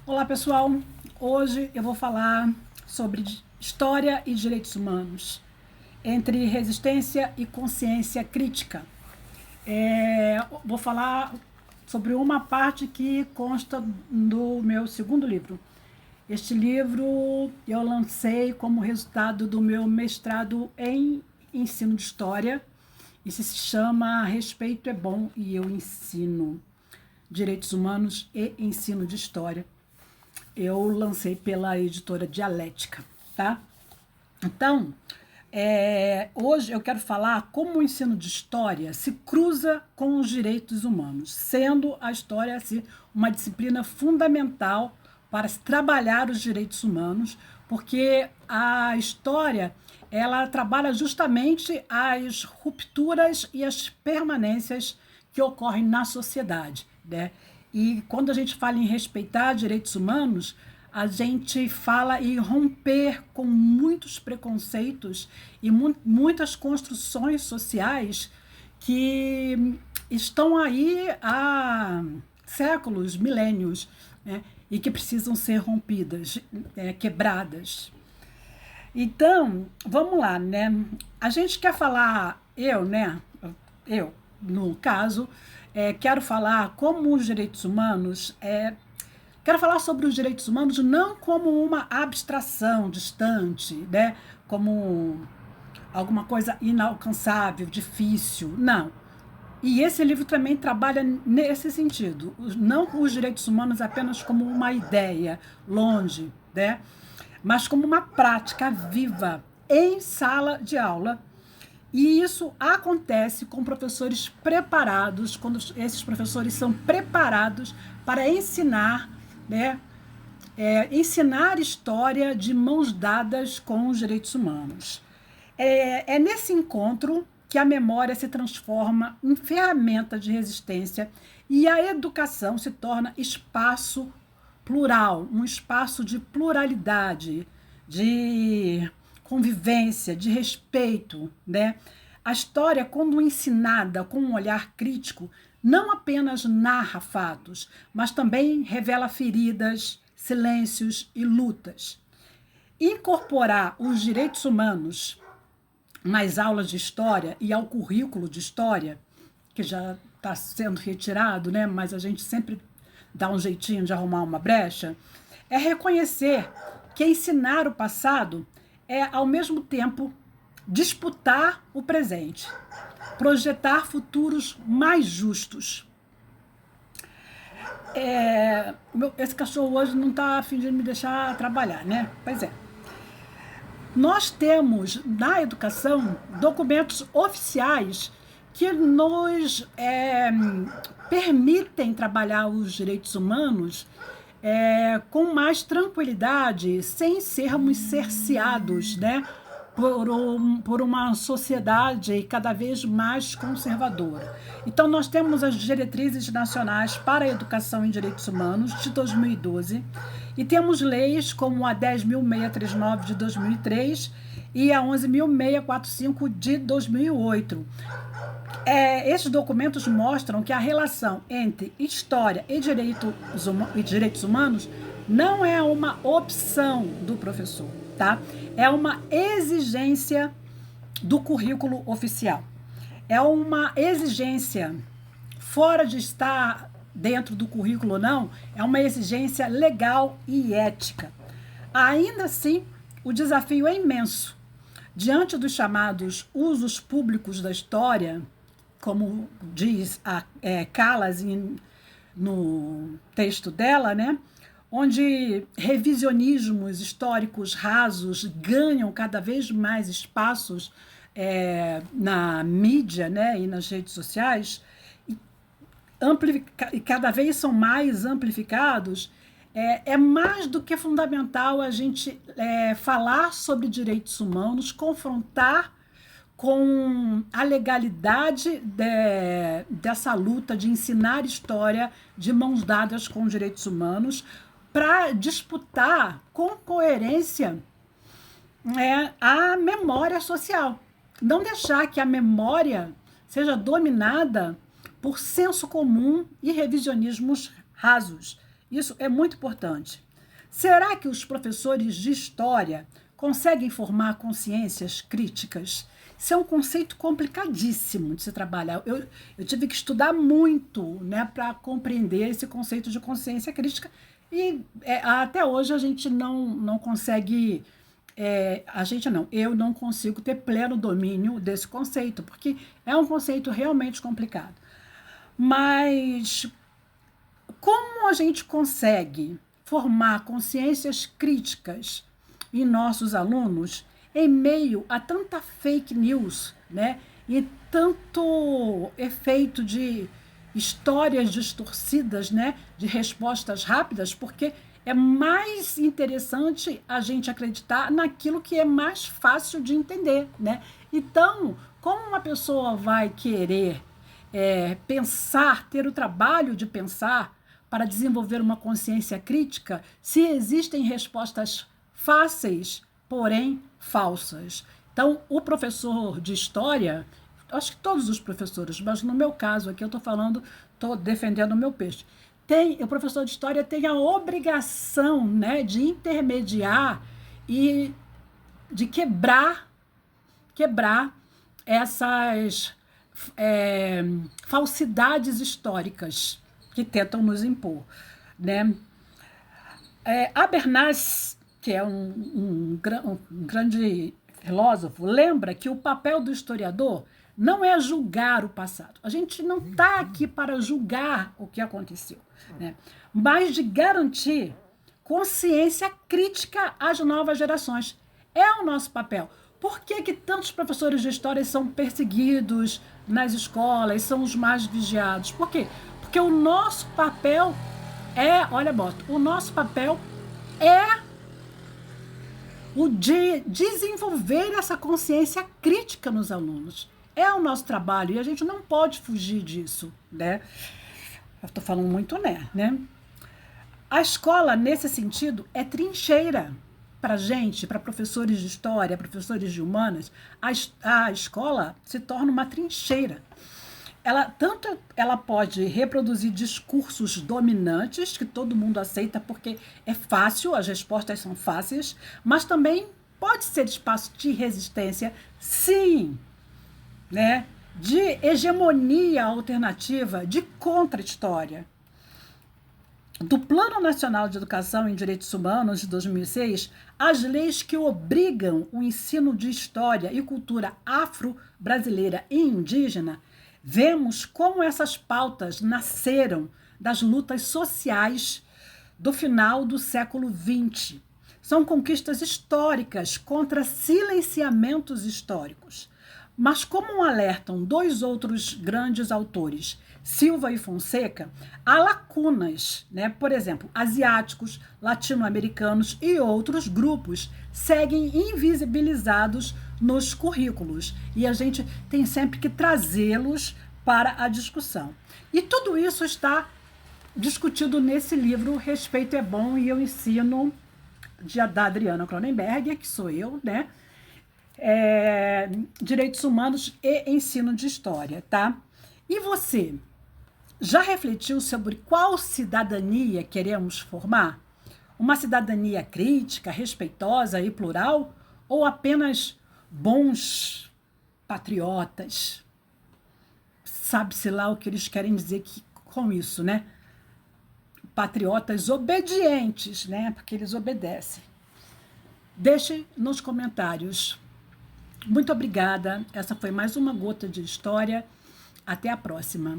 Olá pessoal, hoje eu vou falar sobre história e direitos humanos, entre resistência e consciência crítica. Vou falar sobre uma parte que consta do meu segundo livro. Este livro eu lancei como resultado do meu mestrado em ensino de história. Isso se chama Respeito é Bom e Eu Ensino. Direitos Humanos e Ensino de História. Eu lancei pela editora Dialética, tá? Então, hoje eu quero falar como o ensino de história se cruza com os direitos humanos, sendo a história assim, uma disciplina fundamental para se trabalhar os direitos humanos, porque a história ela trabalha justamente as rupturas e as permanências que ocorrem na sociedade, né? E quando a gente fala em respeitar direitos humanos, a gente fala em romper com muitos preconceitos e muitas construções sociais que estão aí há séculos, milênios, né? E que precisam ser rompidas, quebradas. Então, vamos lá, né? A gente quer falar, eu, no caso, quero falar como os direitos humanos, quero falar sobre os direitos humanos não como uma abstração distante, né? Como alguma coisa inalcançável, difícil, não. E esse livro também trabalha nesse sentido, não os direitos humanos apenas como uma ideia longe, né? Mas como uma prática viva em sala de aula. E isso acontece com professores preparados, quando esses professores são preparados para ensinar, né? Ensinar história de mãos dadas com os direitos humanos. É nesse encontro que a memória se transforma em ferramenta de resistência e a educação se torna espaço plural, um espaço de pluralidade, de convivência, de respeito, né? A história, quando ensinada com um olhar crítico, não apenas narra fatos, mas também revela feridas, silêncios e lutas. Incorporar os direitos humanos nas aulas de história e ao currículo de história, que já está sendo retirado, né? Mas a gente sempre dá um jeitinho de arrumar uma brecha, é reconhecer que ensinar o passado é, ao mesmo tempo, disputar o presente, projetar futuros mais justos. Esse cachorro hoje não está a fim de me deixar trabalhar, né? Pois é. Nós temos na educação documentos oficiais que nos permitem trabalhar os direitos humanos com mais tranquilidade, sem sermos cerceados, né, por uma sociedade cada vez mais conservadora. Então, nós temos as Diretrizes Nacionais para a Educação em Direitos Humanos, de 2012, e temos leis como a 10.639 de 2003 e a 11.645 de 2008. Esses documentos mostram que a relação entre história e direitos humanos não é uma opção do professor, tá? É uma exigência do currículo oficial. É uma exigência fora de estar dentro do currículo ou não, é uma exigência legal e ética. Ainda assim, o desafio é imenso. Diante dos chamados usos públicos da história, como diz a Callas no texto dela, né? Onde revisionismos históricos rasos ganham cada vez mais espaços na mídia, né? E nas redes sociais, e cada vez são mais amplificados, é mais do que fundamental a gente falar sobre direitos humanos, confrontar com a legalidade dessa luta de ensinar história de mãos dadas com direitos humanos, para disputar com coerência a memória social. Não deixar que a memória seja dominada por senso comum e revisionismos rasos. Isso é muito importante. Será que os professores de história conseguem formar consciências críticas? Isso é um conceito complicadíssimo de se trabalhar. Eu tive que estudar muito, né, para compreender esse conceito de consciência crítica e até hoje a gente não consegue, eu não consigo ter pleno domínio desse conceito, porque é um conceito realmente complicado. Mas como a gente consegue formar consciências críticas em nossos alunos em meio a tanta fake news, né? E tanto efeito de histórias distorcidas, né? De respostas rápidas, porque é mais interessante a gente acreditar naquilo que é mais fácil de entender, né? Então, como uma pessoa vai querer pensar, ter o trabalho de pensar para desenvolver uma consciência crítica, se existem respostas fáceis, porém falsas? Então, o professor de história, acho que todos os professores, mas no meu caso aqui eu estou defendendo o meu peixe. O professor de história tem a obrigação, né, de intermediar e de quebrar essas falsidades históricas que tentam nos impor, né? Habermas, que é um grande filósofo, lembra que o papel do historiador não é julgar o passado. A gente não está aqui para julgar o que aconteceu, né? Mas de garantir consciência crítica às novas gerações. É o nosso papel. Por que tantos professores de história são perseguidos nas escolas, são os mais vigiados? Por quê? Porque o nosso papel o nosso papel é o de desenvolver essa consciência crítica nos alunos. É o nosso trabalho e a gente não pode fugir disso, né? Eu estou falando muito, né? A escola, nesse sentido, é trincheira para gente, para professores de história, professores de humanas. A escola se torna uma trincheira. Ela pode reproduzir discursos dominantes, que todo mundo aceita porque é fácil, as respostas são fáceis, mas também pode ser espaço de resistência, sim, né? De hegemonia alternativa, de contra-história. Do Plano Nacional de Educação em Direitos Humanos de 2006, as leis que obrigam o ensino de história e cultura afro-brasileira e indígena, vemos como essas pautas nasceram das lutas sociais do final do século XX. São conquistas históricas contra silenciamentos históricos. Mas como alertam dois outros grandes autores, Silva e Fonseca, há lacunas, né? Por exemplo, asiáticos, latino-americanos e outros grupos seguem invisibilizados nos currículos e a gente tem sempre que trazê-los para a discussão. E tudo isso está discutido nesse livro Respeito é Bom e Eu Ensino, da Adriana Cronenberg, que sou eu, né? Direitos Humanos e Ensino de História, tá? E você, já refletiu sobre qual cidadania queremos formar? Uma cidadania crítica, respeitosa e plural? Ou apenas bons patriotas? Sabe-se lá o que eles querem dizer com isso, né? Patriotas obedientes, né? Porque eles obedecem. Deixe nos comentários. Muito obrigada. Essa foi mais uma gota de história. Até a próxima.